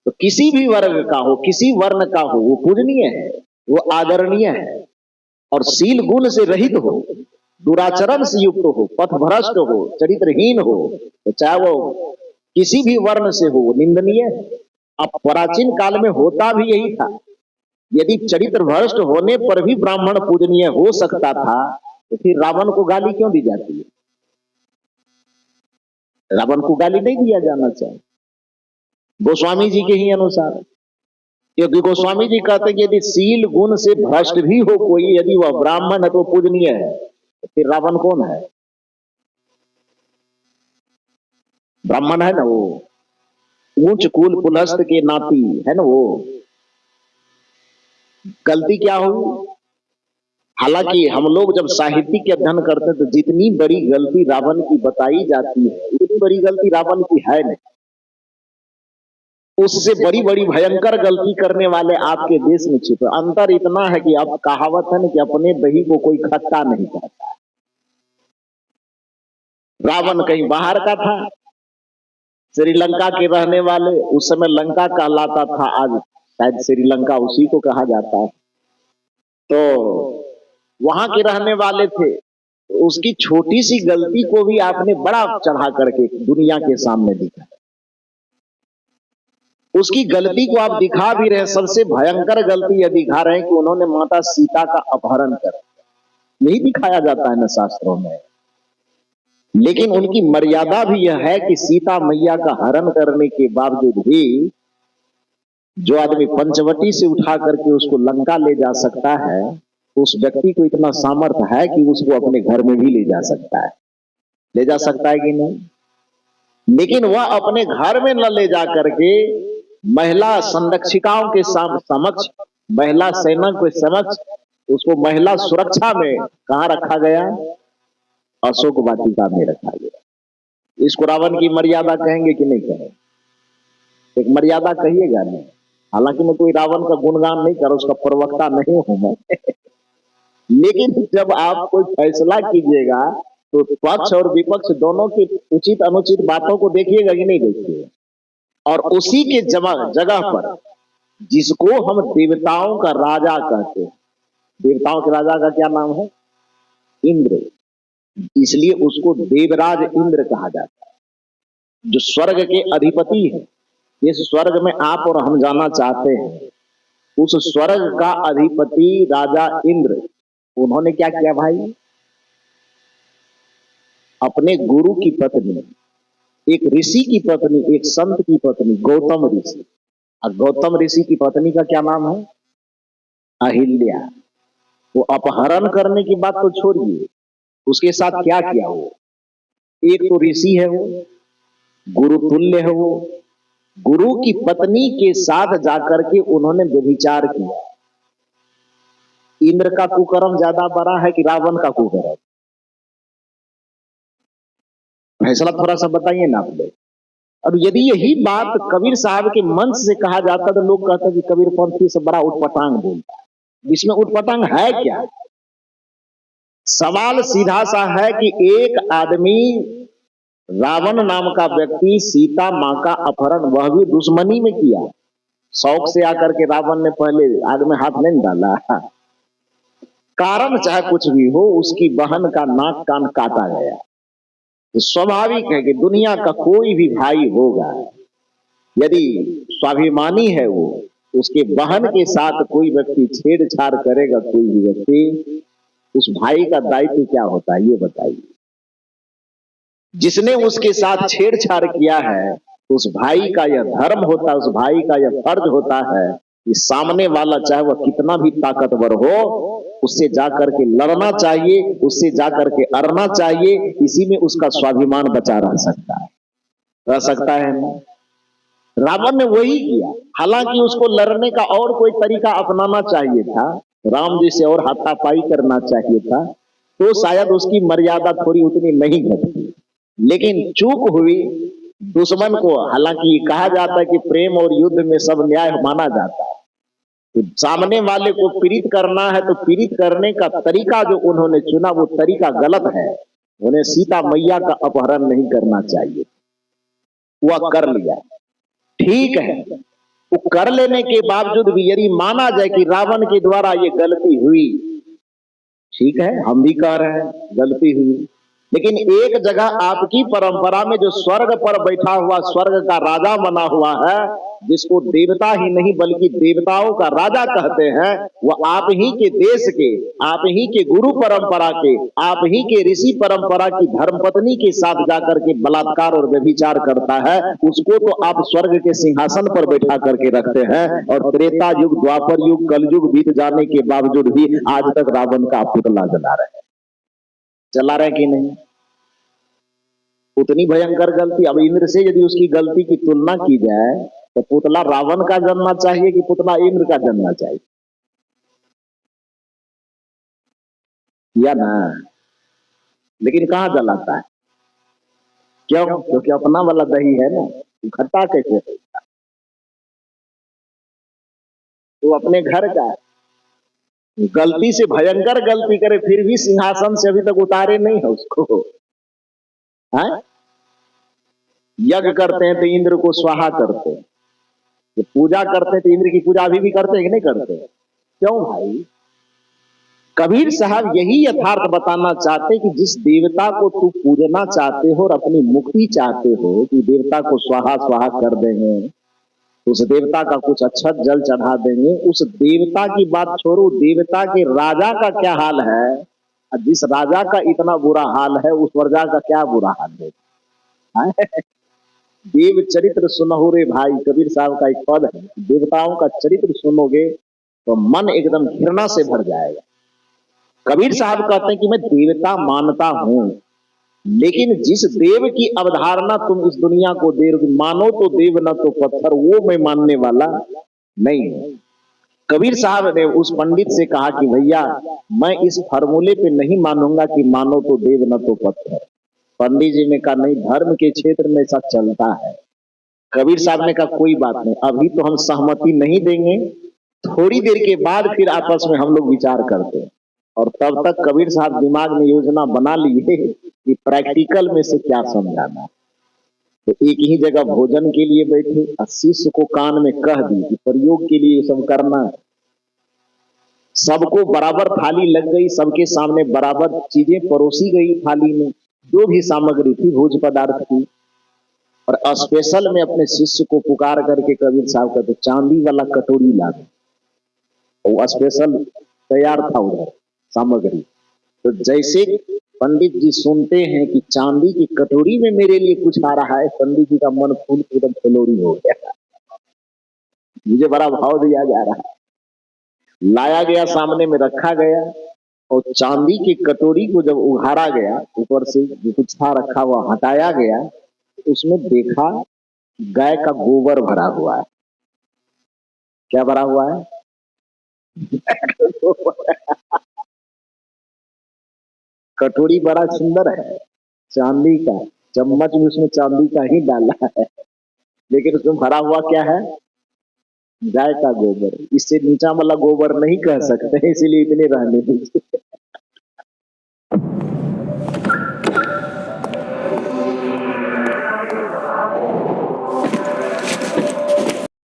तो किसी भी वर्ग का हो, किसी वर्ण का हो, वो पूजनीय है, वो आदरणीय है और शील गुण से रहित हो, दुराचरण से युक्त हो, पथभ्रष्ट हो, चरित्रहीन हो, तो चाहे वो किसी भी वर्ण से हो, वो निंदनीय है। अब प्राचीन काल में होता भी यही था। यदि चरित्र भ्रष्ट होने पर भी ब्राह्मण पूजनीय हो सकता था, तो फिर रावण को गाली क्यों दी जाती है? रावण को गाली नहीं दिया जाना चाहिए गोस्वामी जी के ही अनुसार, क्योंकि गोस्वामी जी कहते हैं कि यदि शील गुण से भ्रष्ट भी हो कोई, यदि वह ब्राह्मण है तो पूजनीय है, तो फिर रावण कौन है? ब्राह्मण है ना, वो ऊंच कुल पुलस्त के नाती है ना। वो गलती क्या हुई? हालांकि हम लोग जब साहित्य के अध्ययन करते हैं तो जितनी बड़ी गलती रावण की बताई जाती है, उतनी बड़ी गलती रावण की है नहीं। उससे बड़ी बड़ी भयंकर गलती करने वाले आपके देश में छिपे। अंतर इतना है कि अब कहावत है ना कि अपने दही को कोई खट्टा नहीं कहता। रावण कहीं बाहर का था, श्रीलंका के रहने वाले, उस समय लंका कहलाता था, आज शायद श्रीलंका उसी को कहा जाता है। तो वहां के रहने वाले थे, उसकी छोटी सी गलती को भी आपने बड़ा चढ़ा करके दुनिया के सामने दिखा। उसकी गलती को आप दिखा भी रहे, सबसे भयंकर गलती यह दिखा रहे हैं कि उन्होंने माता सीता का अपहरण कर, यही दिखाया जाता है ना शास्त्रों में। लेकिन उनकी मर्यादा भी यह है कि सीता मैया का हरण करने के बावजूद भी जो आदमी पंचवटी से उठा करके उसको लंका ले जा सकता है, उस व्यक्ति को इतना सामर्थ्य है कि उसको अपने घर में भी ले जा सकता है। ले जा सकता है कि नहीं? लेकिन वह अपने घर में न ले जा करके महिला संरक्षिकाओं के समक्ष, महिला सेना के समक्ष उसको महिला सुरक्षा में कहां रखा गया? अशोक वाटिका में रखा गया। इसको रावण की मर्यादा कहेंगे कि नहीं कहेंगे? एक मर्यादा कहिएगा नहीं। हालांकि मैं कोई रावण का गुणगान नहीं कर, उसका प्रवक्ता नहीं हूं मैं लेकिन जब आप कोई फैसला कीजिएगा तो पक्ष और विपक्ष दोनों की उचित अनुचित बातों को देखिएगा कि नहीं देखिएगा। और उसी के जगह पर जिसको हम देवताओं का राजा कहते हैं, देवताओं के राजा का क्या नाम है? इंद्र। इसलिए उसको देवराज इंद्र कहा जाता है, जो स्वर्ग के अधिपति है। इस स्वर्ग में आप और हम जाना चाहते हैं, उस स्वर्ग का अधिपति राजा इंद्र, उन्होंने क्या किया भाई? अपने गुरु की पत्नी, एक ऋषि की पत्नी, एक संत की पत्नी, गौतम ऋषि, और गौतम ऋषि की पत्नी का क्या नाम है? अहिल्या। वो अपहरण करने की बात तो छोड़िए, उसके साथ क्या किया? वो एक तो ऋषि है, वो गुरु तुल्य है, वो गुरु की पत्नी के साथ जाकर के उन्होंने व्यभिचार किया। इंद्र का कुकर्म ज्यादा बड़ा है कि रावण का कुकर्म? फैसला थोड़ा सा बताइए ना आप लोग। और यदि यही बात कबीर साहब के मंच से कहा जाता तो लोग कहते कि कबीर पंथी से बड़ा उटपटांग बोलता है। इसमें उटपटांग है क्या? सवाल सीधा सा है कि एक आदमी, रावण नाम का व्यक्ति, सीता मां का अपहरण वह भी दुश्मनी में किया। शौक से आकर के रावण ने पहले आग में हाथ नहीं डाला। कारण चाहे कुछ भी हो, उसकी बहन का नाक कान काटा गया। तो स्वाभाविक है कि दुनिया का कोई भी भाई होगा, यदि स्वाभिमानी है वो, उसके बहन के साथ कोई व्यक्ति छेड़छाड़ करेगा, कोई भी व्यक्ति, उस भाई का दायित्व क्या होता है ये बताइए। जिसने उसके साथ छेड़छाड़ किया है, उस भाई का यह धर्म होता है, उस भाई का यह फर्ज होता है कि सामने वाला चाहे वह कितना भी ताकतवर हो, उससे जाकर के लड़ना चाहिए, उससे जाकर के अड़ना चाहिए। इसी में उसका स्वाभिमान बचा रह सकता है ना। रावण ने वही किया। हालांकि उसको लड़ने का और कोई तरीका अपनाना चाहिए था, राम जी से और हाथापाई करना चाहिए था, तो शायद उसकी मर्यादा थोड़ी उतनी नहीं घटती। लेकिन चूक हुई दुश्मन को। हालांकि कहा जाता है कि प्रेम और युद्ध में सब न्याय माना जाता है। तो सामने वाले को पीड़ित करना है तो पीड़ित करने का तरीका जो उन्होंने चुना वो तरीका गलत है। उन्हें सीता मैया का अपहरण नहीं करना चाहिए, वह कर लिया। ठीक है, वो कर लेने के बावजूद भी यदि माना जाए कि रावण के द्वारा ये गलती हुई, ठीक है, हम भी कह रहे हैं गलती हुई, लेकिन एक जगह आपकी परंपरा में जो स्वर्ग पर बैठा हुआ स्वर्ग का राजा बना हुआ है, जिसको देवता ही नहीं बल्कि देवताओं का राजा कहते हैं, वह आप ही के देश के, आप ही के गुरु परंपरा के, आप ही के ऋषि परंपरा की धर्मपत्नी के साथ जाकर के बलात्कार और व्यभिचार करता है, उसको तो आप स्वर्ग के सिंहासन पर बैठा करके रखते हैं, और त्रेता युग, द्वापर युग, कलयुग बीत जाने के बावजूद भी आज तक रावण का पुतला जला रहे हैं। चला रहे कि नहीं? उतनी भयंकर गलती। अब इंद्र से यदि उसकी गलती की तुलना की जाए तो पुतला रावण का जलना चाहिए कि पुतला इंद्र का जलना चाहिए? या ना? लेकिन कहां जलाता है? क्यों? क्योंकि अपना वाला दही है ना, खट्टा कैसे होता? वो अपने घर का गलती से भयंकर गलती करे फिर भी सिंहासन से अभी तक उतारे नहीं है उसको। है? यज्ञ करते हैं तो इंद्र को स्वाहा करते हैं, पूजा करते हैं तो इंद्र की पूजा अभी भी करते हैं कि नहीं करते? क्यों भाई? कबीर साहब यही यथार्थ बताना चाहते कि जिस देवता को तू पूजना चाहते हो और अपनी मुक्ति चाहते हो कि देवता को स्वाहा स्वाहा कर देंगे, उस देवता का कुछ अक्षत जल चढ़ा देंगे, उस देवता की बात छोड़ो, देवता के राजा का क्या हाल है? जिस राजा का इतना बुरा हाल है उस प्रजा का क्या बुरा हाल है? देव चरित्र सुनो रे भाई, कबीर साहब का एक पद है, देवताओं का चरित्र सुनोगे तो मन एकदम घृणा से भर जाएगा। कबीर साहब कहते हैं कि मैं देवता मानता हूं, लेकिन जिस देव की अवधारणा तुम इस दुनिया को दे रहे, मानो तो देव न तो पत्थर, वो मैं मानने वाला नहीं हूं। कबीर साहब ने उस पंडित से कहा कि भैया मैं इस फार्मूले पे नहीं मानूंगा कि मानो तो देव न तो पत्थर। पंडित जी ने कहा नहीं, धर्म के क्षेत्र में ऐसा चलता है। कबीर साहब ने कहा कोई बात नहीं, अभी तो हम सहमति नहीं देंगे, थोड़ी देर के बाद फिर आपस में हम लोग विचार करते हैं। और तब तक कबीर साहब दिमाग में योजना बना लिए कि प्रैक्टिकल में से क्या समझाना। तो एक ही जगह भोजन के लिए बैठे, शिष्य को कान में कह दी कि प्रयोग के लिए सब करना है। सबको बराबर थाली लग गई, सबके सामने बराबर चीजें परोसी गई थाली में, जो भी सामग्री थी भोज पदार्थ की। और स्पेशल में अपने शिष्य को पुकार करके कबीर साहब कहते चांदी वाला कटोरी ला दो। वो स्पेशल तैयार था उधर सामग्री। तो जैसे पंडित जी सुनते हैं कि चांदी की कटोरी में मेरे लिए कुछ आ रहा है, पंडित जी का मन फूल एकदम फलोरी हो गया। मुझे बड़ा भाव दिया जा रहा है। लाया गया, सामने में रखा गया, और चांदी की कटोरी को जब उघाड़ा गया, ऊपर से जो कुछ था रखा हुआ हटाया गया, उसमें देखा गाय का गोबर भरा हुआ है। क्या भरा हुआ है? कटोरी बड़ा सुंदर है, चांदी का, चम्मच भी उसमें चांदी का ही डाला है, लेकिन उसमें भरा हुआ क्या है? गाय का गोबर। इससे नीचा वाला गोबर नहीं कह सकते, इसीलिए इतने रहने दीजिए।